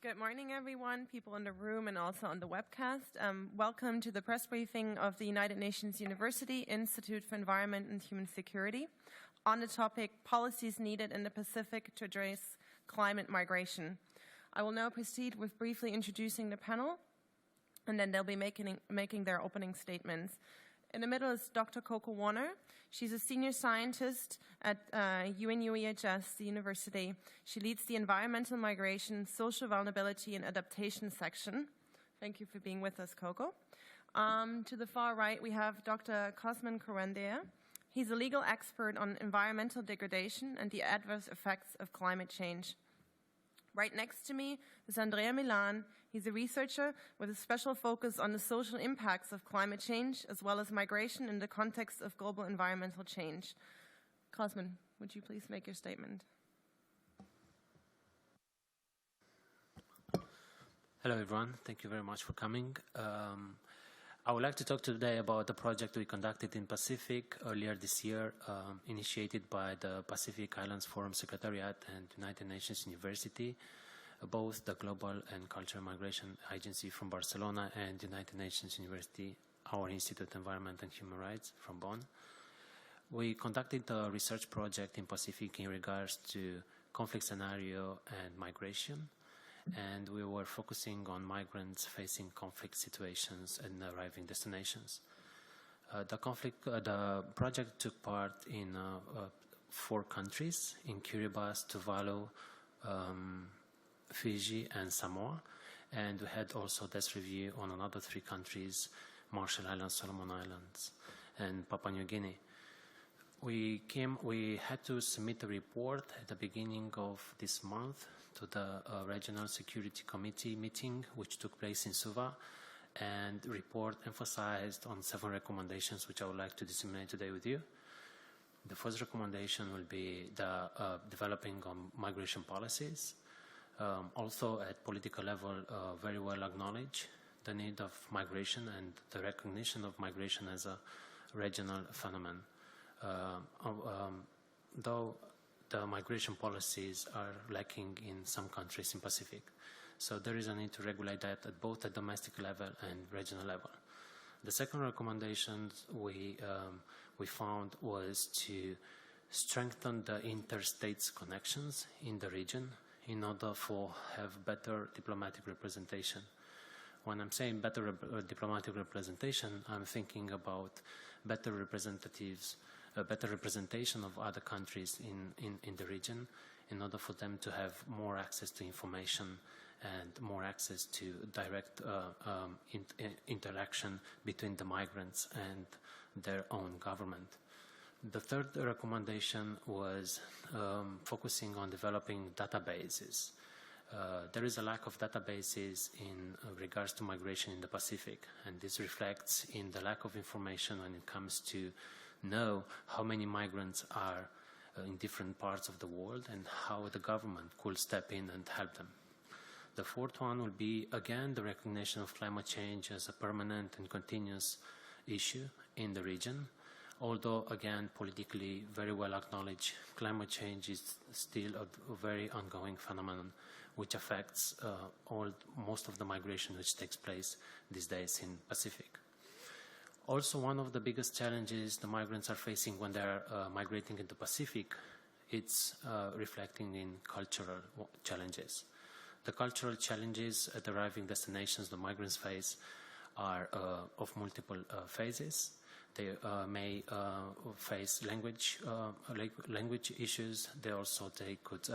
Good morning, everyone, people in the room and also on the webcast. Welcome to the press briefing of the United Nations University Institute for Environment and Human Security on the topic Policies Needed in the Pacific to Address Climate Migration. I will now proceed with briefly introducing the panel, and then they'll be making their opening statements. In the middle is Dr. Koko. She's a senior scientist at UNU-EHS, the university. She leads the Environmental Migration, Social Vulnerability and Adaptation section. Thank you for being with us, Koko. To the far right, we have Dr. Cosmin Corendea. He's a legal expert on environmental degradation and the adverse effects of climate change. Right next to me is Andrea Milan. He's a researcher with a special focus on the social impacts of climate change as well as migration in the context of global environmental change. Cosmin, would you please make your statement? Hello everyone, thank you very much for coming. I would like to talk today about the project we conducted in Pacific earlier this year, initiated by the Pacific Islands Forum Secretariat and United Nations University, both the Global and Cultural Migration Agency from Barcelona and United Nations University, our Institute of Environment and Human Rights from Bonn. We conducted a research project in Pacific in regards to conflict scenario and migration, and we were focusing on migrants facing conflict situations and arriving destinations. The project took part in 4 countries, in Kiribati, Tuvalu, Fiji and Samoa, and we had also desk review on another 3 countries, Marshall Islands, Solomon Islands and Papua New Guinea. We had to submit a report at the beginning of this month to the Regional Security Committee meeting, which took place in Suva, and the report emphasized on 7 recommendations, which I would like to disseminate today with you. The first recommendation will be the developing of migration policies. Also at political level, very well acknowledge the need of migration and the recognition of migration as a regional phenomenon. Though the migration policies are lacking in some countries in Pacific. So there is a need to regulate that at both the domestic level and regional level. The second recommendation we found was to strengthen the interstate connections in the region in order for have better diplomatic representation. When I'm saying better diplomatic representation, I'm thinking about better representatives, a better representation of other countries in the region in order for them to have more access to information and more access to direct interaction between the migrants and their own government. The third recommendation was focusing on developing databases. There is a lack of databases in regards to migration in the Pacific, and this reflects in the lack of information when it comes to know how many migrants are in different parts of the world and how the government could step in and help them. The fourth one will be, again, the recognition of climate change as a permanent and continuous issue in the region. Although, again, politically very well acknowledged, climate change is still a very ongoing phenomenon which affects most of the migration which takes place these days in Pacific. Also, one of the biggest challenges the migrants are facing when they're migrating into Pacific, it's reflecting in cultural challenges. The cultural challenges at arriving destinations the migrants face are of multiple phases. They may face language issues. They could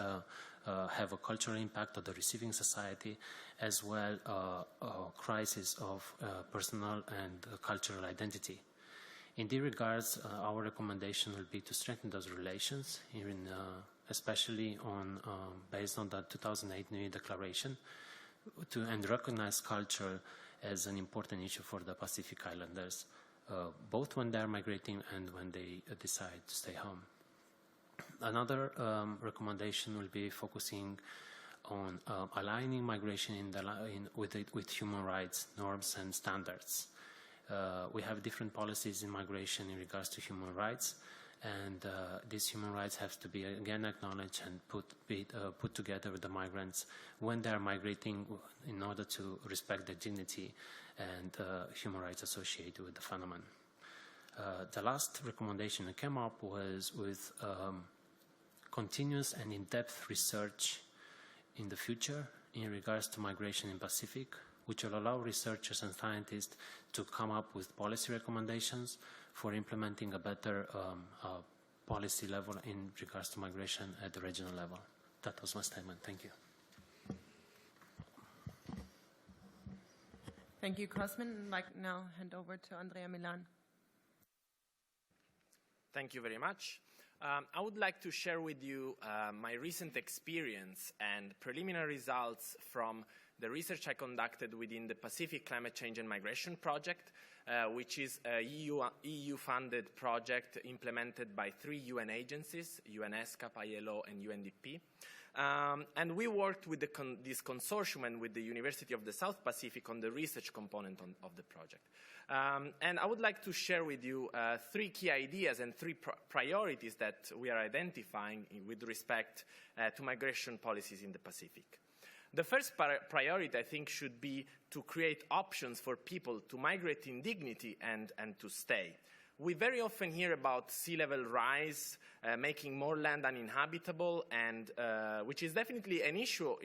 have a cultural impact on the receiving society, as well a crisis of personal and cultural identity. In these regards, our recommendation will be to strengthen those relations, especially based on the 2008 UNU Declaration, and recognize culture as an important issue for the Pacific Islanders, both when they're migrating and when they decide to stay home. Another recommendation will be focusing on aligning migration with human rights norms and standards. We have different policies in migration in regards to human rights, And these human rights have to be again acknowledged and put together with the migrants when they are migrating in order to respect their dignity and human rights associated with the phenomenon. The last recommendation that came up was with continuous and in-depth research in the future in regards to migration in Pacific, which will allow researchers and scientists to come up with policy recommendations for implementing a better policy level in regards to migration at the regional level. That was my statement. Thank you. Thank you, Cosmin. I'd like now hand over to Andrea Milan. Thank you very much. I would like to share with you my recent experience and preliminary results from the research I conducted within the Pacific Climate Change and Migration Project, which is a EU-funded project implemented by 3 UN agencies, UNESCO, ILO, and UNDP. And we worked with this consortium and with the University of the South Pacific on the research component of the project. And I would like to share with you 3 key ideas and 3 priorities that we are identifying with respect to migration policies in the Pacific. The first priority, I think, should be to create options for people to migrate in dignity and to stay. We very often hear about sea level rise, making more land uninhabitable, and which is definitely an issue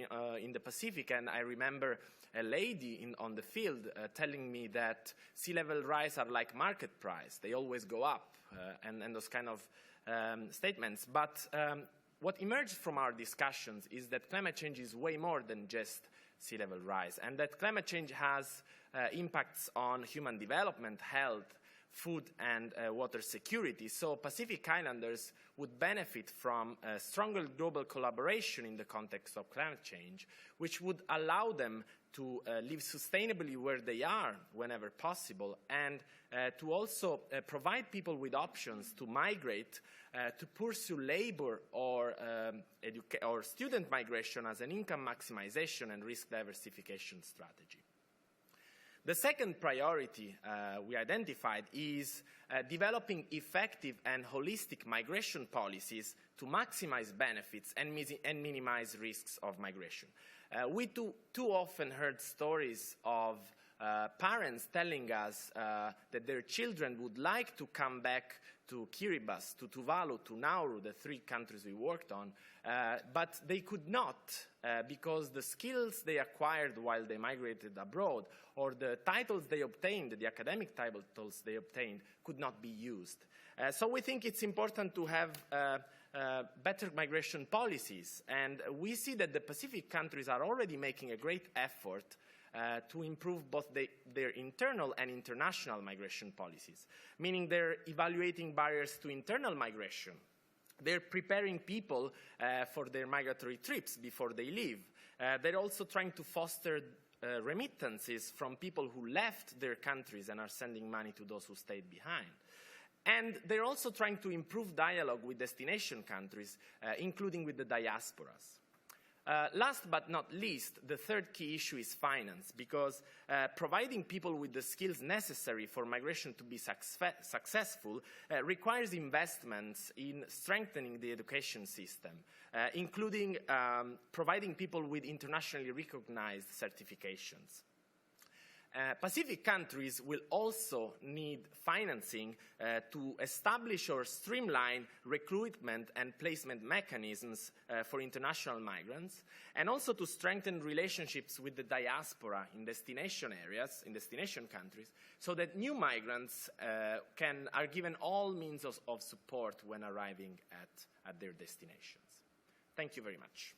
in the Pacific. And I remember a lady on the field telling me that sea level rise are like market price. They always go up, and those kind of statements. But what emerged from our discussions is that climate change is way more than just sea level rise, and that climate change has impacts on human development, health, food and water security. So Pacific Islanders would benefit from a stronger global collaboration in the context of climate change, which would allow them to live sustainably where they are whenever possible, and to also provide people with options to migrate to pursue labor or student migration as an income maximization and risk diversification strategy. The second priority we identified is developing effective and holistic migration policies to maximize benefits and minimize risks of migration. We too often heard stories of parents telling us that their children would like to come back to Kiribati, to Tuvalu, to Nauru, the 3 countries we worked on, but they could not because the skills they acquired while they migrated abroad or the titles they obtained, the academic titles they obtained, could not be used. So we think it's important to have better migration policies, and we see that the Pacific countries are already making a great effort to improve both their internal and international migration policies, meaning they're evaluating barriers to internal migration. They're preparing people for their migratory trips before they leave. They're also trying to foster remittances from people who left their countries and are sending money to those who stayed behind. And they're also trying to improve dialogue with destination countries, including with the diasporas. Last but not least, the third key issue is finance, because providing people with the skills necessary for migration to be successful requires investments in strengthening the education system, including providing people with internationally recognized certifications. Pacific countries will also need financing to establish or streamline recruitment and placement mechanisms for international migrants, and also to strengthen relationships with the diaspora in destination areas, in destination countries, so that new migrants are given all means of support when arriving at their destinations. Thank you very much.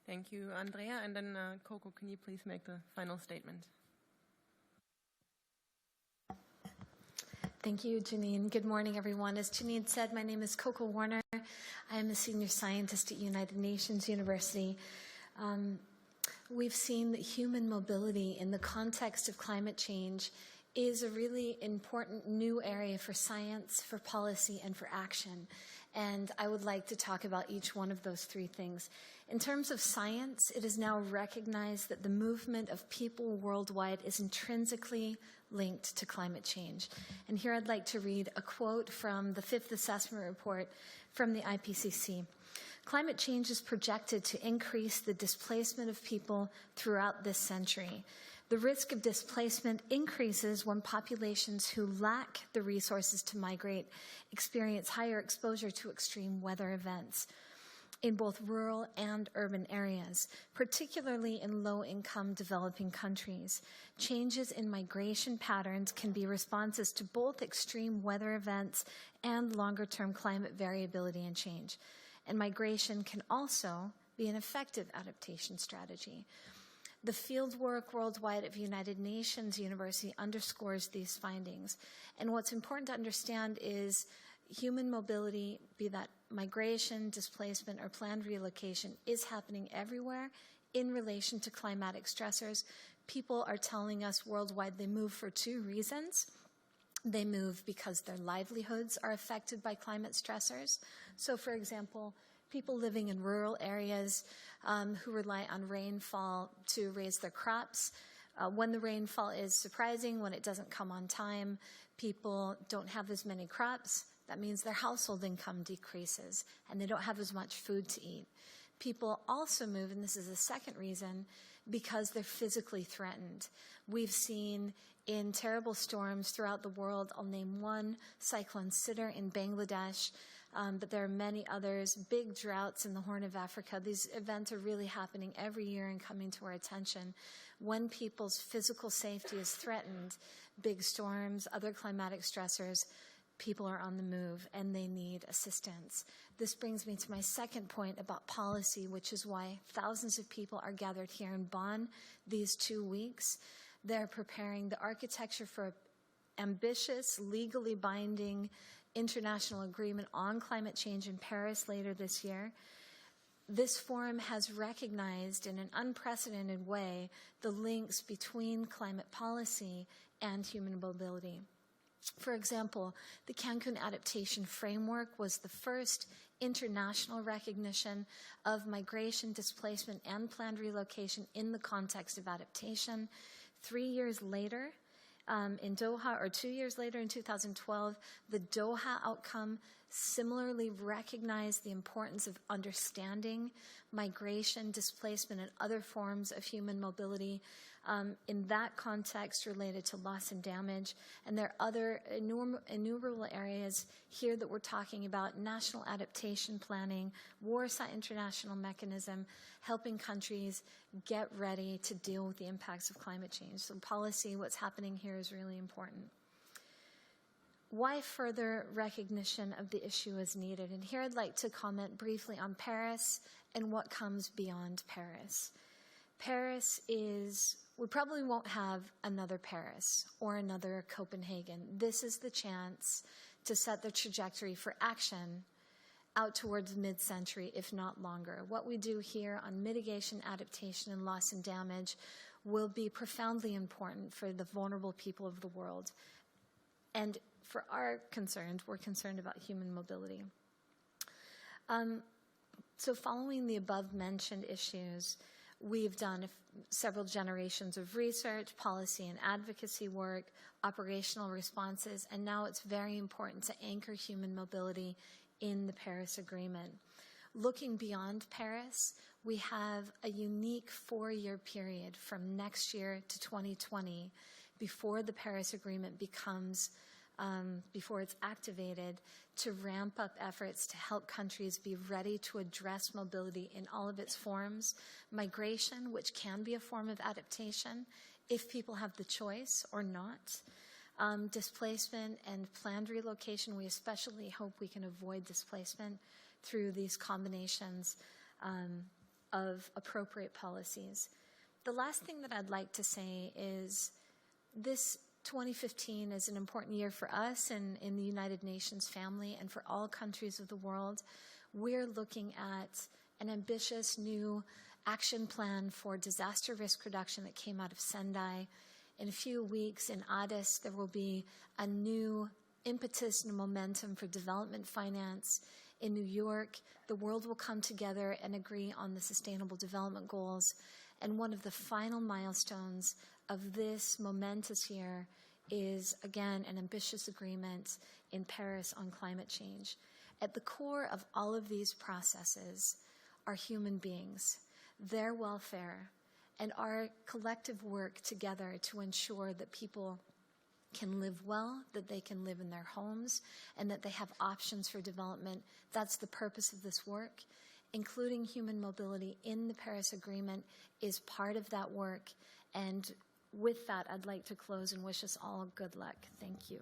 Thank you, Andrea. And then, Koko, can you please make the final statement? Thank you, Janine. Good morning, everyone. As Janine said, my name is Koko Warner. I am a senior scientist at United Nations University. We've seen that human mobility in the context of climate change is a really important new area for science, for policy, and for action. And I would like to talk about each one of those three things. In terms of science, it is now recognized that the movement of people worldwide is intrinsically linked to climate change. And here I'd like to read a quote from the Fifth Assessment Report from the IPCC. Climate change is projected to increase the displacement of people throughout this century. The risk of displacement increases when populations who lack the resources to migrate experience higher exposure to extreme weather events in both rural and urban areas, particularly in low-income developing countries. Changes in migration patterns can be responses to both extreme weather events and longer-term climate variability and change. And migration can also be an effective adaptation strategy. The fieldwork worldwide of United Nations University underscores these findings. And what's important to understand is human mobility, be that migration, displacement, or planned relocation, is happening everywhere in relation to climatic stressors. People are telling us worldwide they move for two reasons. They move because their livelihoods are affected by climate stressors. So, for example, people living in rural areas who rely on rainfall to raise their crops. When the rainfall is surprising, when it doesn't come on time, people don't have as many crops. That means their household income decreases, and they don't have as much food to eat. People also move, and this is the second reason, because they're physically threatened. We've seen in terrible storms throughout the world, I'll name one, Cyclone Sidr in Bangladesh, but there are many others, big droughts in the Horn of Africa. These events are really happening every year and coming to our attention. When people's physical safety is threatened, big storms, other climatic stressors, people are on the move and they need assistance. This brings me to my second point about policy, which is why thousands of people are gathered here in Bonn these 2 weeks. They're preparing the architecture for an ambitious, legally binding international agreement on climate change in Paris later this year. This forum has recognized in an unprecedented way the links between climate policy and human mobility. For example, the Cancun Adaptation Framework was the first international recognition of migration, displacement, and planned relocation in the context of adaptation. 3 years later, in Doha, or 2 years later in 2012, the Doha outcome similarly recognized the importance of understanding migration, displacement, and other forms of human mobility in that context related to loss and damage. And there are other innumerable areas here that we're talking about: national adaptation planning, Warsaw International Mechanism, helping countries get ready to deal with the impacts of climate change. So policy, what's happening here is really important. Why further recognition of the issue is needed? And here I'd like to comment briefly on Paris and what comes beyond Paris. Paris is, we probably won't have another Paris or another Copenhagen. This is the chance to set the trajectory for action out towards mid-century, if not longer. What we do here on mitigation, adaptation, and loss and damage will be profoundly important for the vulnerable people of the world. And for our concerns, we're concerned about human mobility. So following the above-mentioned issues, we've done several generations of research, policy and advocacy work, operational responses, and now it's very important to anchor human mobility in the Paris Agreement. Looking beyond Paris, we have a unique 4-year period from next year to 2020 before the Paris Agreement becomes, before it's activated, to ramp up efforts to help countries be ready to address mobility in all of its forms. Migration, which can be a form of adaptation if people have the choice or not. Displacement and planned relocation, we especially hope we can avoid displacement through these combinations of appropriate policies. The last thing that I'd like to say is this 2015 is an important year for us and in the United Nations family and for all countries of the world. We're looking at an ambitious new action plan for disaster risk reduction that came out of Sendai. In a few weeks in Addis, there will be a new impetus and momentum for development finance. In New York, the world will come together and agree on the Sustainable Development Goals. And one of the final milestones of this momentous year is, again, an ambitious agreement in Paris on climate change. At the core of all of these processes are human beings, their welfare, and our collective work together to ensure that people can live well, that they can live in their homes, and that they have options for development. That's the purpose of this work. Including human mobility in the Paris Agreement is part of that work. And with that, I'd like to close and wish us all good luck. Thank you.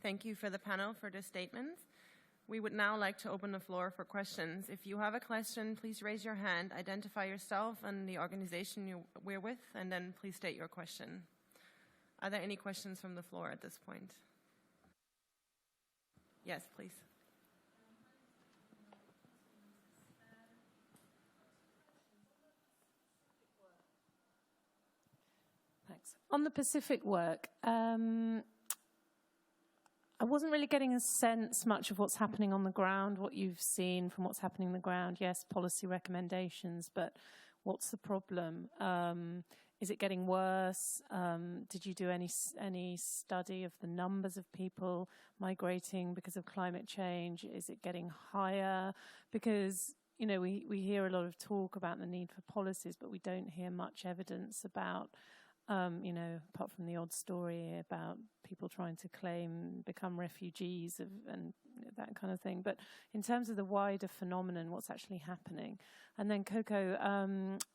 Thank you for the panel for the statements. We would now like to open the floor for questions. If you have a question, please raise your hand, identify yourself and the organization we're with, and then please state your question. Are there any questions from the floor at this point? Yes, please. Thanks. On the Pacific work, I wasn't really getting a sense much of what's happening on the ground, what you've seen from what's happening on the ground. Yes, policy recommendations, but what's the problem? Is it getting worse? Did you do any study of the numbers of people migrating because of climate change? Is it getting higher? Because, you know, we hear a lot of talk about the need for policies, but we don't hear much evidence about you know, apart from the odd story about people trying to become refugees and that kind of thing. But in terms of the wider phenomenon, what's actually happening? And then Koko,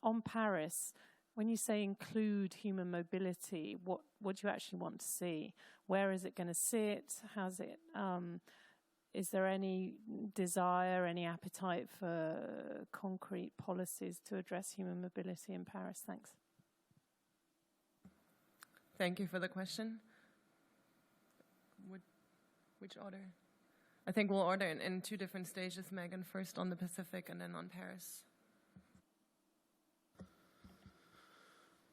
on Paris, when you say include human mobility, what do you actually want to see? Where is it going to sit? How's it? Is there any desire, any appetite for concrete policies to address human mobility in Paris? Thanks. Thank you for the question. Which order? I think we'll order in two different stages, Megan, first on the Pacific and then on Paris.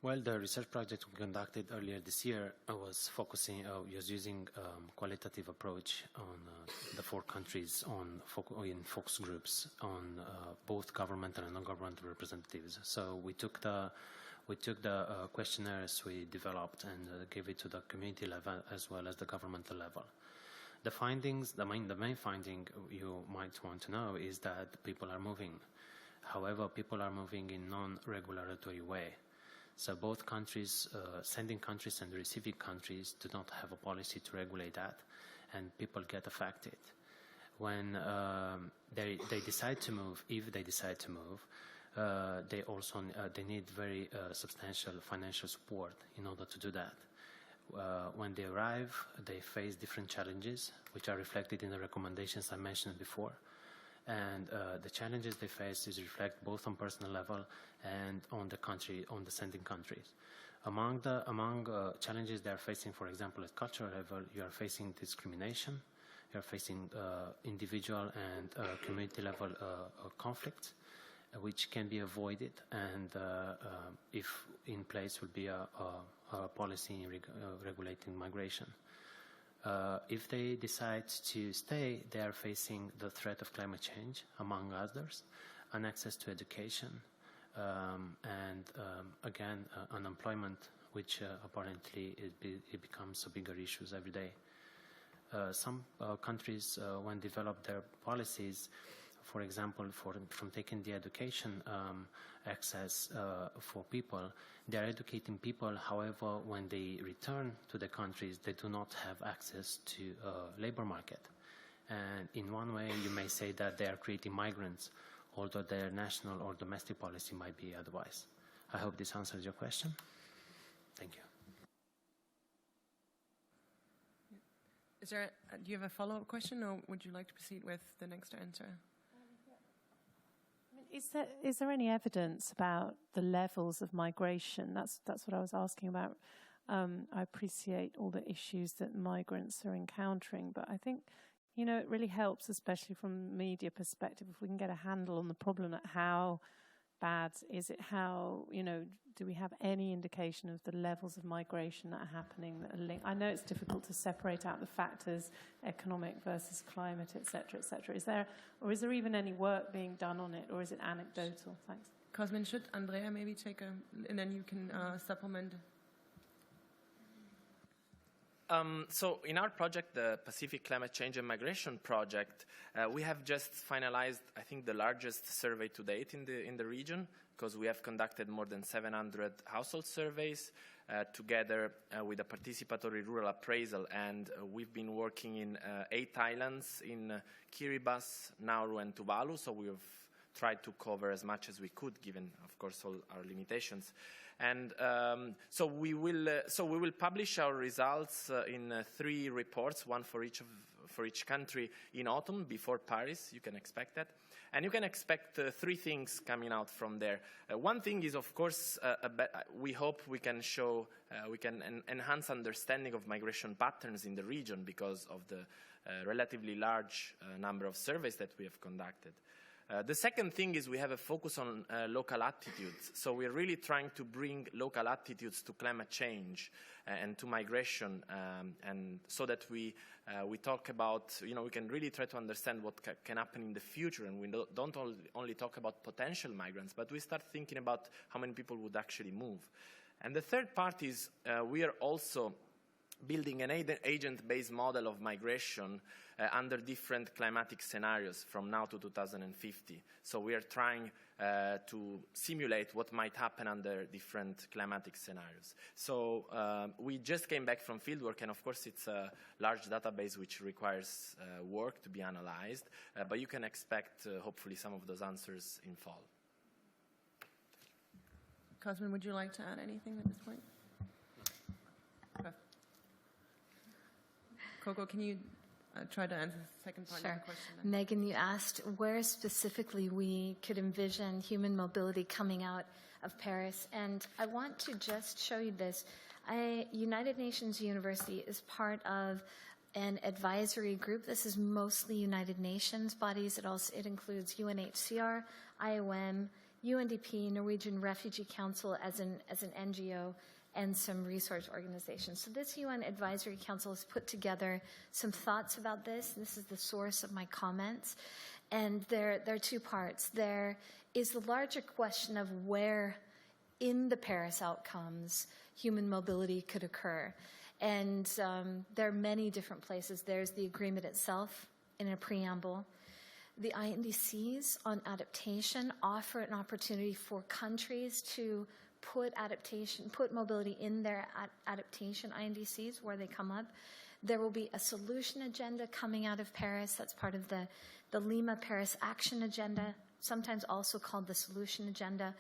Well, the research project we conducted earlier this year was using qualitative approach on the 4 countries in focus groups on both governmental and non-governmental representatives. So we took the questionnaires we developed and gave it to the community level as well as the governmental level. The findings, the main finding you might want to know is that people are moving. However, people are moving in non-regulatory way. So both countries, sending countries and receiving countries, do not have a policy to regulate that, and people get affected. When they decide to move, if they decide to move, they need very substantial financial support in order to do that. When they arrive, they face different challenges, which are reflected in the recommendations I mentioned before. And the challenges they face is reflect both on personal level and on the sending countries. Among challenges they are facing, for example, at cultural level, you are facing discrimination, you are facing individual and community level conflicts, which can be avoided, and if in place would be a policy regulating migration. If they decide to stay, they are facing the threat of climate change, among others, and access to education, and again, unemployment, which apparently it becomes a bigger issue every day. Some countries, when develop their policies, for example, from taking the education access for people, they are educating people. However, when they return to the countries, they do not have access to labor market. And in one way, you may say that they are creating migrants, although their national or domestic policy might be otherwise. I hope this answers your question. Thank you. Do you have a follow-up question, or would you like to proceed with the next answer? Is there any evidence about the levels of migration? That's what I was asking about. I appreciate all the issues that migrants are encountering, but I think, you know, it really helps, especially from a media perspective, if we can get a handle on the problem at how bad? Is it how, do we have any indication of the levels of migration that are happening that are linked? I know it's difficult to separate out the factors, economic versus climate, et cetera, et cetera. Is there even any work being done on it, or is it anecdotal? Thanks. Cosmin, should Andrea maybe take and then you can supplement? So in our project, the Pacific Climate Change and Migration Project, we have just finalized, I think, the largest survey to date in the region, because we have conducted more than 700 household surveys together with a participatory rural appraisal, and we've been working in 8 islands in Kiribati, Nauru, and Tuvalu. So we have tried to cover as much as we could, given, of course, all our limitations. And so we will publish our results in 3 reports, one for each country in autumn before Paris. You can expect that, and you can expect 3 things coming out from there. One thing is, of course, we hope we can show we can enhance understanding of migration patterns in the region because of the relatively large number of surveys that we have conducted. The second thing is we have a focus on local attitudes. So we're really trying to bring local attitudes to climate change and to migration, and so that we talk about, we can really try to understand what can happen in the future, and we don't only talk about potential migrants, but we start thinking about how many people would actually move. And the third part is we are also building an agent-based model of migration under different climatic scenarios from now to 2050. So we are trying to simulate what might happen under different climatic scenarios. So we just came back from fieldwork, and of course it's a large database which requires work to be analyzed, but you can expect hopefully some of those answers in fall. Cosmin, would you like to add anything at this point? Koko, can you try to answer the second part of the question? Then? Megan, you asked where specifically we could envision human mobility coming out of Paris. And I want to just show you this. United Nations University is part of an advisory group. This is mostly United Nations bodies. It includes UNHCR, IOM, UNDP, Norwegian Refugee Council as an NGO, and some research organizations. So this UN Advisory Council has put together some thoughts about this. This is the source of my comments. And there are 2 parts. There is the larger question of where in the Paris outcomes human mobility could occur. And there are many different places. There's the agreement itself in a preamble. The INDCs on adaptation offer an opportunity for countries to put mobility in their adaptation INDCs where they come up. There will be a solution agenda coming out of Paris. That's part of the Lima Paris Action Agenda, sometimes also called the Solution Agenda.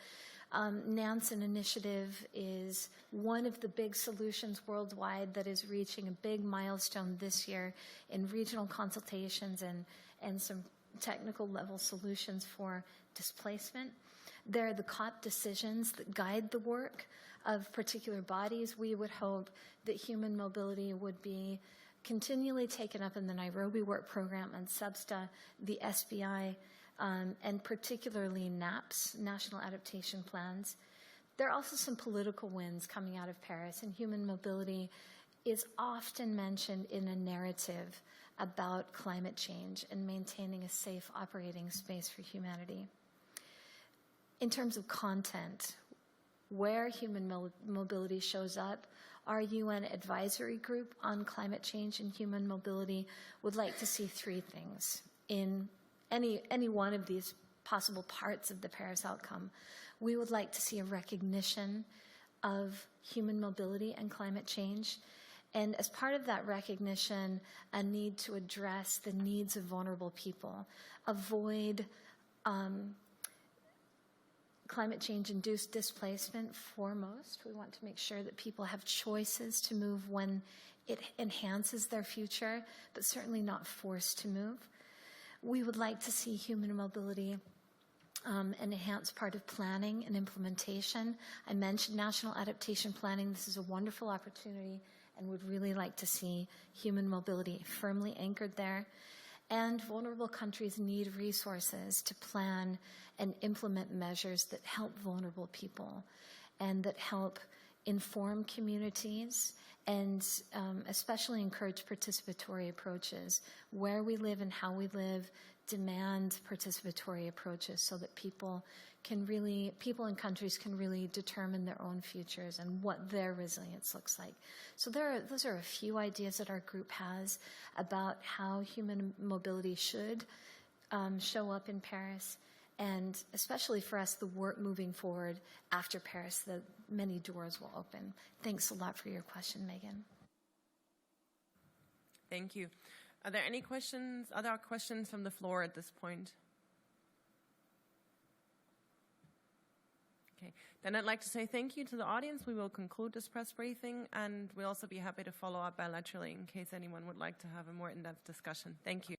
Nansen Initiative is one of the big solutions worldwide that is reaching a big milestone this year in regional consultations and some technical level solutions for displacement. There are the COP decisions that guide the work of particular bodies. We would hope that human mobility would be continually taken up in the Nairobi Work Program and SBSTA, the SBI, and particularly NAPS, National Adaptation Plans. There are also some political wins coming out of Paris, and human mobility is often mentioned in a narrative about climate change and maintaining a safe operating space for humanity. In terms of content, where human mobility shows up, our UN Advisory Group on Climate Change and Human Mobility would like to see 3 things in any one of these possible parts of the Paris outcome. We would like to see a recognition of human mobility and climate change, and as part of that recognition, a need to address the needs of vulnerable people, avoid climate change-induced displacement foremost. We want to make sure that people have choices to move when it enhances their future, but certainly not forced to move. We would like to see human mobility an enhanced part of planning and implementation. I mentioned national adaptation planning. This is a wonderful opportunity and would really like to see human mobility firmly anchored there. And vulnerable countries need resources to plan and implement measures that help vulnerable people and that help inform communities and especially encourage participatory approaches. Where we live and how we live demand participatory approaches so that people and countries can really determine their own futures and what their resilience looks like. So those are a few ideas that our group has about how human mobility should show up in Paris, and especially for us, the work moving forward after Paris, the many doors will open. Thanks a lot for your question, Megan. Thank you. Are there any questions, other questions from the floor at this point? Okay, then I'd like to say thank you to the audience. We will conclude this press briefing, and we'll also be happy to follow up bilaterally in case anyone would like to have a more in-depth discussion. Thank you.